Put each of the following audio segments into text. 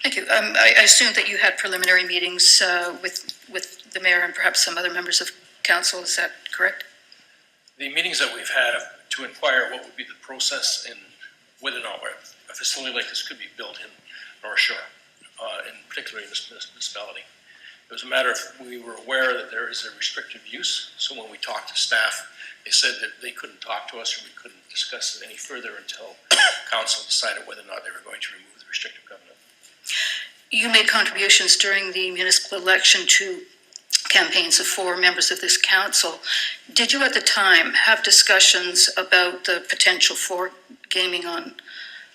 Thank you. I assume that you had preliminary meetings with the mayor and perhaps some other members of council. Is that correct? The meetings that we've had to inquire what would be the process in whether or not a facility like this could be built in North Shore, in particularly in this municipality. It was a matter of, we were aware that there is a restrictive use, so when we talked to staff, they said that they couldn't talk to us or we couldn't discuss it any further until council decided whether or not they were going to remove the restrictive covenant. You made contributions during the municipal election to campaigns of 4 members of this council. Did you at the time have discussions about the potential for gaming on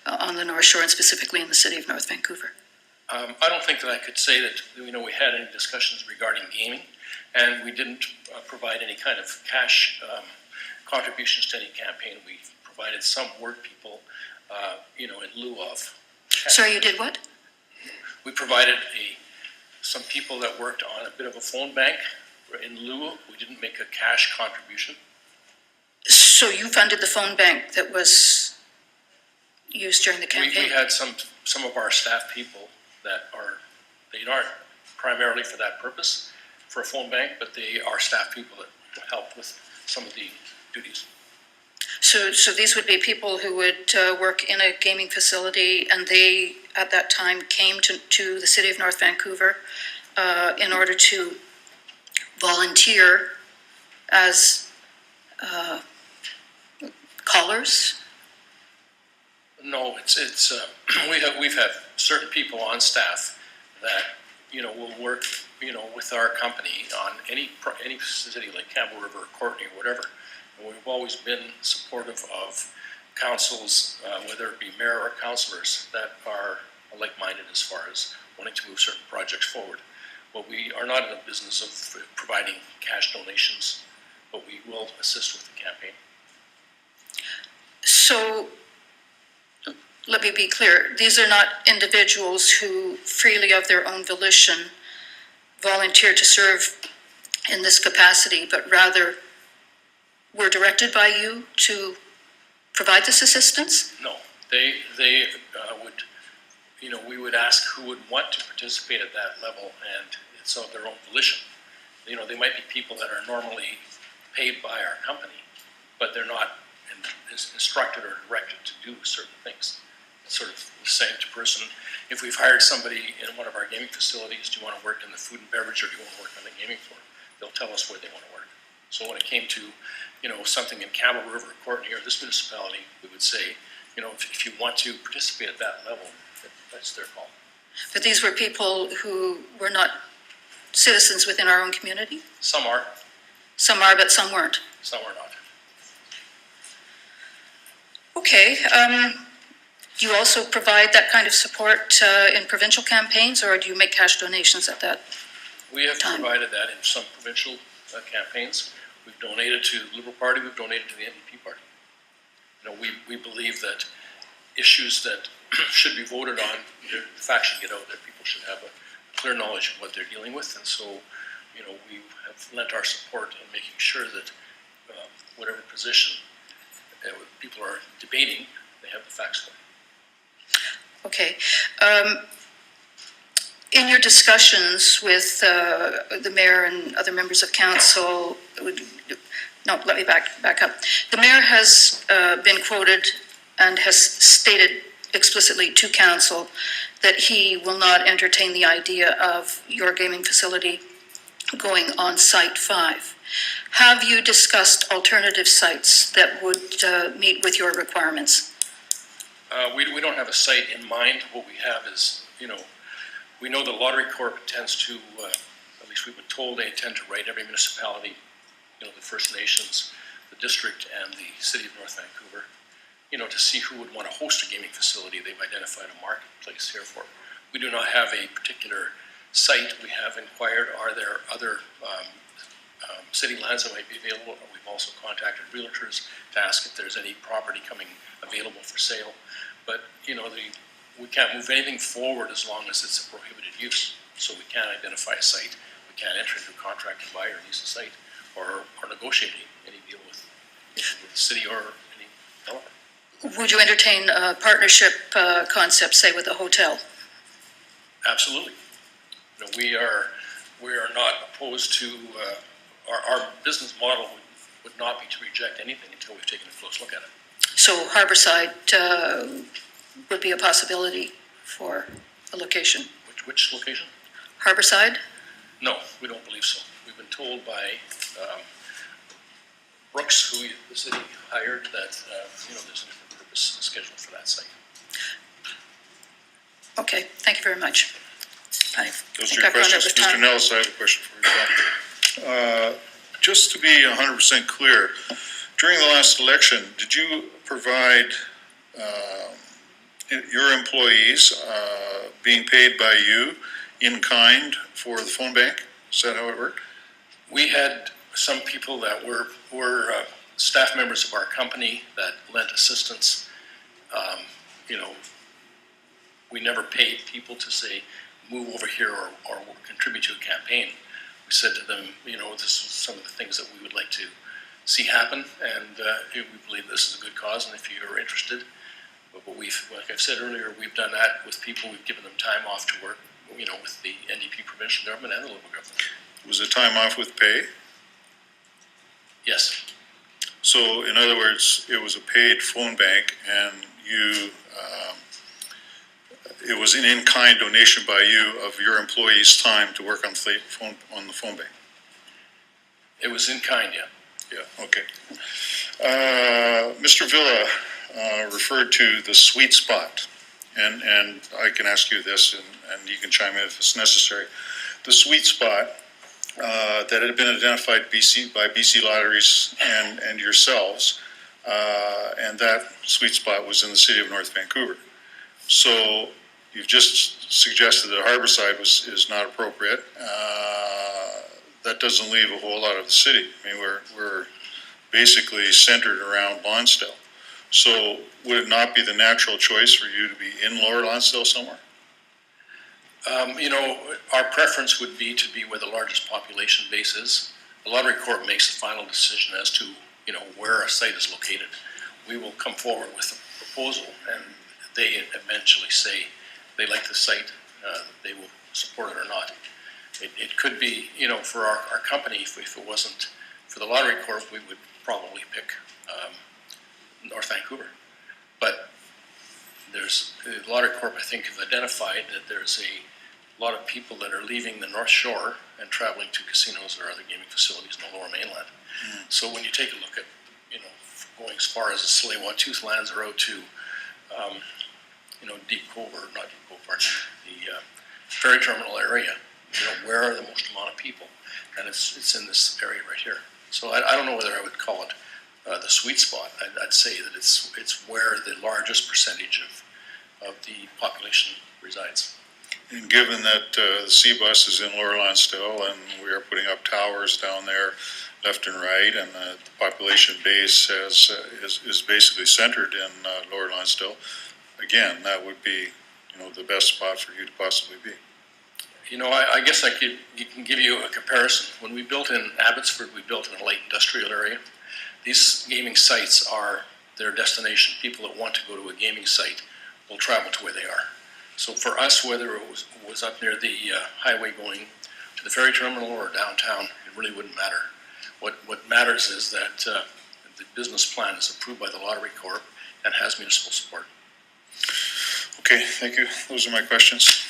the North Shore and specifically in the city of North Vancouver? I don't think that I could say that we had any discussions regarding gaming, and we didn't provide any kind of cash contributions to any campaign. We provided some work people, in lieu of. Sorry, you did what? We provided some people that worked on a bit of a phone bank in lieu. We didn't make a cash contribution. So you funded the phone bank that was used during the campaign? We had some of our staff people that they aren't primarily for that purpose, for a phone bank, but they are staff people that help with some of the duties. So these would be people who would work in a gaming facility, and they, at that time, came to the city of North Vancouver in order to volunteer as callers? No, it's we've had certain people on staff that will work with our company on any city like Campbell River or Courtenay or whatever. And we've always been supportive of councils, whether it be mayor or councillors, that are like-minded as far as wanting to move certain projects forward. But we are not in the business of providing cash donations, but we will assist with the campaign. So let me be clear. These are not individuals who freely of their own volition volunteer to serve in this capacity, but rather were directed by you to provide this assistance? No, they would, we would ask who would want to participate at that level, and it's of their own volition. They might be people that are normally paid by our company, but they're not instructed or directed to do certain things. It's sort of the same to person. If we've hired somebody in one of our gaming facilities, do you want to work in the food and beverage or do you want to work on the gaming floor? They'll tell us where they want to work. So when it came to, something in Campbell River or Courtenay or this municipality, we would say, if you want to participate at that level, that's their call. But these were people who were not citizens within our own community? Some are. Some are, but some weren't? Some are not. Okay. Do you also provide that kind of support in provincial campaigns, or do you make cash donations at that We have time? provided that in some provincial campaigns. We've donated to the Liberal Party, we've donated to the NDP Party. We believe that issues that should be voted on, the facts should get out, that people should have a clear knowledge of what they're dealing with. And so, we have lent our support in making sure that whatever position people are debating, they have the facts for. Okay. In your discussions with the mayor and other members of council, let me back up. The mayor has been quoted and has stated explicitly to council that he will not entertain the idea of your gaming facility going on Site 5. Have you discussed alternative sites that would meet with your requirements? We don't have a site in mind. What we have is, we know the Lottery Corp tends to, at least we've been told, they intend to write every municipality, the First Nations, the district, and the city of North Vancouver, to see who would want to host a gaming facility. They've identified a marketplace here for it. We do not have a particular site. We have inquired, are there other city lands that might be available? We've also contacted realtors to ask if there's any property coming available for sale. But, we can't move anything forward as long as it's a prohibited use. So we can't identify a site. We can't enter into a contract to buy or lease a site or negotiate any deal with the city or any developer. Would you entertain a partnership concept, say, with a hotel? Absolutely. You know, we are not opposed to, our business model would not be to reject anything until we've taken a close look at it. So Harborside would be a possibility for a location. Which location? Harborside? No, we don't believe so. We've been told by Brooks, who the city hired, that you know, there's a different purpose scheduled for that site. Okay, thank you very much. Those are your questions. Mr. Nellis, I have a question for you. Just to be 100% clear, during the last election, did you provide your employees being paid by you in kind for the phone bank? Is that how it worked? We had some people that were staff members of our company that lent assistance. You know, we never paid people to say, move over here or contribute to a campaign. We said to them, you know, this is some of the things that we would like to see happen, and we believe this is a good cause, and if you're interested. But we've, like I've said earlier, we've done that with people. We've given them time off to work, you know, with the NDP provincial government and the local government. Was it time off with pay? Yes. So, in other words, it was a paid phone bank, and you, it was an in-kind donation by you of your employees' time to work on the phone bank. It was in kind, yeah. Yeah. Okay. Mr. Villa referred to the sweet spot, and I can ask you this, and you can chime in if it's necessary. The sweet spot that had been identified by BC Lotteries and yourselves, and that sweet spot was in the city of North Vancouver. So you've just suggested that Harborside is not appropriate. That doesn't leave a whole lot of the city. I mean, we're basically centered around Lonsdale. So would it not be the natural choice for you to be in Lower Lonsdale somewhere? You know, our preference would be to be where the largest population base is. The Lottery Corp makes the final decision as to, you know, where a site is located. We will come forward with a proposal, and they eventually say they like the site, they will support it or not. It could be, you know, for our company, if it wasn't for the Lottery Corp, we would probably pick North Vancouver. But there's, the Lottery Corp, I think, have identified that there's a lot of people that are leaving the North Shore and traveling to casinos or other gaming facilities in the Lower Mainland. So when you take a look at, you know, going as far as the Tsleil-Waututh Lands Road to, you know, Deep Cove, or not Deep Cove, pardon, the ferry terminal area, you know, where are the most amount of people? And it's in this area right here. So I don't know whether I would call it the sweet spot. I'd say that it's where the largest percentage of the population resides. And given that the C-Bus is in Lower Lonsdale, and we are putting up towers down there left and right, and the population base is basically centered in Lower Lonsdale, again, that would be, you know, the best spot for you to possibly be. You know, I guess I can give you a comparison. When we built in Abbotsford, we built in a light industrial area. These gaming sites are their destination. People that want to go to a gaming site will travel to where they are. So for us, whether it was up near the highway going to the ferry terminal or downtown, it really wouldn't matter. What matters is that the business plan is approved by the Lottery Corp and has municipal support. Okay, thank you. Those are my questions.